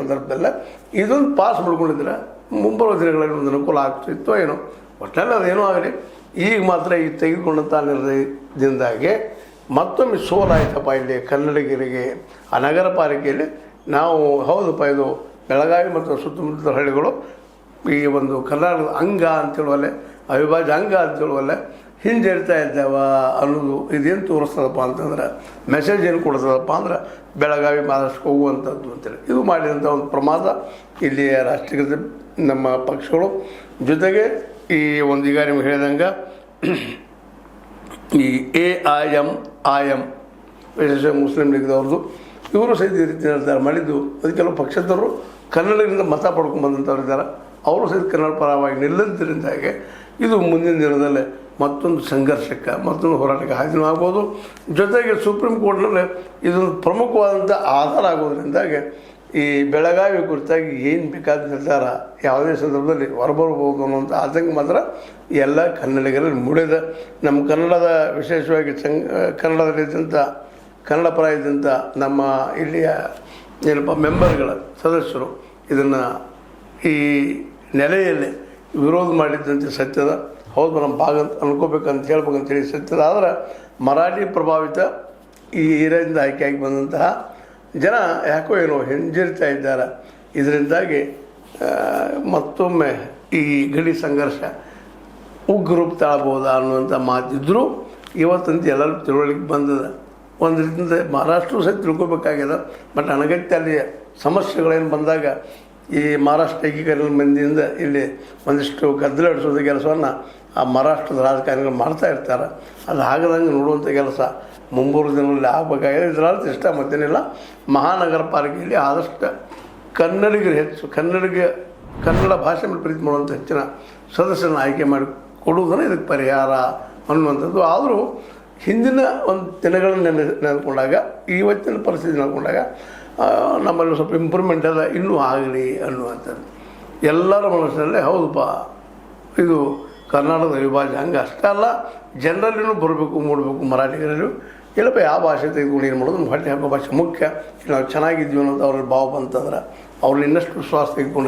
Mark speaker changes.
Speaker 1: ಸಂದರ್ಭದಲ್ಲ ಇದೊಂದು ಪಾಸ್ ಮಾಡ್ಕೊಂಡಿದ್ರೆ ಮುಂಬರುವ ದಿನಗಳಲ್ಲಿ ಒಂದು ಅನುಕೂಲ ಆಗ್ತಿತ್ತೋ ಏನೋ. ಒಟ್ಟಿನಲ್ಲಿ ಅದೇನೋ ಆಗಲಿ, ಈಗ ಮಾತ್ರ ಈ ತೆಗೆದುಕೊಂಡಂಥ ನಿರ್ಣಯದಿಂದಾಗಿ ಮತ್ತೊಮ್ಮೆ ಸೋಲಾಯ್ತಪ್ಪ ಇಲ್ಲಿ ಕನ್ನಡಿಗರಿಗೆ. ಆ ನಗರ ಪಾಲಿಕೆಯಲ್ಲಿ ನಾವು ಹೌದಪ್ಪ ಇದು ಬೆಳಗಾವಿ ಮತ್ತು ಸುತ್ತಮುತ್ತಲ ಹಳ್ಳಿಗಳು ಈ ಒಂದು ಕರ್ನಾಟಕದ ಅಂಗ ಅಂತೇಳುವಲ್ಲೇ, ಅವಿಭಾಜ್ಯ ಅಂಗ ಅಂತೇಳುವಲ್ಲೇ ಹಿಂಜರಿತಾ ಇದ್ದಾವ ಅನ್ನೋದು ಇದೇನು ತೋರಿಸ್ತದಪ್ಪ ಅಂತಂದ್ರೆ, ಮೆಸೇಜ್ ಏನು ಕೊಡ್ತದಪ್ಪ ಅಂದ್ರೆ ಬೆಳಗಾವಿ ಮಹಾರಾಷ್ಟ್ರಕ್ಕೆ ಹೋಗುವಂಥದ್ದು ಅಂತೇಳಿ ಇದು ಮಾಡಿದಂಥ ಒಂದು ಪ್ರಮಾದ ಇಲ್ಲಿಯ ರಾಷ್ಟ್ರೀಕೃತ ನಮ್ಮ ಪಕ್ಷಗಳು. ಜೊತೆಗೆ ಈ ಒಂದು ಈಗ ನಿಮ್ಗೆ ಹೇಳಿದಂಗೆ ಈ AIM ವಿಶೇಷ ಮುಸ್ಲಿಂ ಲೀಗ್ದವ್ರದ್ದು ಇವರು ಸಹಿತ ಈ ರೀತಿ ನಿರ್ಧಾರ ಮಾಡಿದ್ದು. ಅದು ಕೆಲವು ಪಕ್ಷದವರು ಕನ್ನಡದಿಂದ ಮತ ಪಡ್ಕೊಂಡ್ಬಂದಂಥವ್ರು ಇದ್ದಾರೆ, ಅವರು ಸಹಿತ ಕನ್ನಡ ಪರವಾಗಿ ನಿಲ್ಲದಿದ್ದರಿಂದಾಗಿ ಇದು ಮುಂದಿನ ದಿನದಲ್ಲೇ ಮತ್ತೊಂದು ಸಂಘರ್ಷಕ್ಕೆ ಮತ್ತೊಂದು ಹೋರಾಟಕ್ಕೆ ಹಾದಿನೂ ಆಗ್ಬೋದು. ಜೊತೆಗೆ ಸುಪ್ರೀಂ ಕೋರ್ಟ್ನಲ್ಲಿ ಇದೊಂದು ಪ್ರಮುಖವಾದಂಥ ಆಧಾರ ಆಗೋದ್ರಿಂದಾಗಿ ಈ ಬೆಳಗಾವಿ ಕುರಿತಾಗಿ ಏನು ಬೇಕಾದ ನಿರ್ಧಾರ ಯಾವುದೇ ಸಂದರ್ಭದಲ್ಲಿ ಹೊರಬರ್ಬೋದು ಅನ್ನೋಂಥ ಆತಂಕ ಮಾತ್ರ ಎಲ್ಲ ಕನ್ನಡಿಗರಲ್ಲಿ ಮೂಡಿದೆ. ನಮ್ಮ ಕನ್ನಡದ ವಿಶೇಷವಾಗಿ ಕನ್ನಡದಲ್ಲಿದ್ದಂಥ ಕನ್ನಡ ಪರ ಇದ್ದಂಥ ನಮ್ಮ ಇಲ್ಲಿಯ ಏನಪ್ಪ ಮೆಂಬರ್ಗಳ ಸದಸ್ಯರು ಇದನ್ನು ಈ ನೆಲೆಯಲ್ಲಿ ವಿರೋಧ ಮಾಡಿದ್ದಂತೆ ಸತ್ಯದ. ಹೌದು ನಮ್ಮ ಭಾಗ ಅಂತ ಅನ್ಕೋಬೇಕಂತ ಹೇಳ್ಬೇಕಂತೇಳಿ ಸತ್ಯದ. ಆದರೆ ಮರಾಠಿ ಪ್ರಭಾವಿತ ಈ ಏರಿಯಾದಿಂದ ಆಯ್ಕೆಯಾಗಿ ಬಂದಂತಹ ಜನ ಯಾಕೋ ಏನೋ ಹಿಂಜರಿತಾ ಇದ್ದಾರೆ. ಇದರಿಂದಾಗಿ ಮತ್ತೊಮ್ಮೆ ಈ ಗಡಿ ಸಂಘರ್ಷ ಉಗ್ರೂಪ ತಾಳಬಹುದಾ ಅನ್ನುವಂಥ ಮಾತಿದ್ದರೂ ಇವತ್ತಂತ ಎಲ್ಲರೂ ತಿಳುವಳಿಕೆ ಬಂದದ. ಒಂದು ರೀತಿಯಿಂದ ಮಹಾರಾಷ್ಟ್ರ ಸಹಿತ ತಿಳ್ಕೊಬೇಕಾಗ್ಯದ. ಬಟ್ ಅನಗತ್ಯ ಅಲ್ಲಿ ಸಮಸ್ಯೆಗಳೇನು ಬಂದಾಗ ಈ ಮಹಾರಾಷ್ಟ್ರ ಏಕೀಕರಣ ಮಂದಿಯಿಂದ ಇಲ್ಲಿ ಒಂದಿಷ್ಟು ಗದ್ದಲ ಹಿಡಿಸೋದು ಕೆಲಸವನ್ನು ಆ ಮಹಾರಾಷ್ಟ್ರದ ರಾಜಕಾರಣಿಗಳು ಮಾಡ್ತಾ ಇರ್ತಾರೆ. ಅದು ಆಗದಂಗೆ ನೋಡುವಂಥ ಕೆಲಸ ಮುಂಬರುವ ದಿನಗಳಲ್ಲಿ ಆಗಬೇಕಾಗಿದೆ. ಇದರರ್ಥ ಇಷ್ಟ ಮತ್ತೇನಿಲ್ಲ, ಮಹಾನಗರ ಪಾಲಿಕೆಯಲ್ಲಿ ಆದಷ್ಟು ಕನ್ನಡಿಗರು ಹೆಚ್ಚು ಕನ್ನಡ ಭಾಷೆ ಮೇಲೆ ಪ್ರೀತಿ ಮಾಡುವಂಥ ಹೆಚ್ಚಿನ ಸದಸ್ಯರನ್ನು ಆಯ್ಕೆ ಮಾಡಿ ಕೊಡುವುದನ್ನು ಇದಕ್ಕೆ ಪರಿಹಾರ ಅನ್ನುವಂಥದ್ದು. ಆದರೂ ಹಿಂದಿನ ಒಂದು ದಿನಗಳನ್ನು ನೆನೆದುಕೊಂಡಾಗ ಇವತ್ತಿನ ಪರಿಸ್ಥಿತಿ ನೆನೆದುಕೊಂಡಾಗ ನಮ್ಮಲ್ಲಿ ಸ್ವಲ್ಪ ಇಂಪ್ರೂವ್ಮೆಂಟ್ ಎಲ್ಲ ಇನ್ನೂ ಆಗಲಿ ಅನ್ನುವಂಥದ್ದು ಎಲ್ಲರ ಮನಸ್ಸಿನಲ್ಲೇ. ಹೌದಪ್ಪ ಇದು ಕರ್ನಾಟಕದ ವಿಭಾಜ್ಯ ಹಂಗೆ ಅಷ್ಟೇ ಅಲ್ಲ, ಜನರಲ್ಲಿನೂ ಬರಬೇಕು ಮೂಡಬೇಕು ಮರಾಠಿಗರಲ್ಲೂ. ಇಲ್ಲಪ್ಪ ಯಾವ ಭಾಷೆ ತೆಗೆದುಕೊಂಡು ಏನು ಮಾಡೋದು, ನಮ್ಮ ಹೊಟ್ಟೆ ಹಬ್ಬ ಭಾಷೆ ಮುಖ್ಯ, ನಾವು ಚೆನ್ನಾಗಿದ್ದೀವಿ ಅನ್ನೋದು ಅವ್ರಲ್ಲಿ ಭಾವ ಬಂತಂದ್ರೆ ಅವ್ರಲ್ಲಿ ಇನ್ನಷ್ಟು ವಿಶ್ವಾಸ ತೆಗೆದುಕೊಂಡು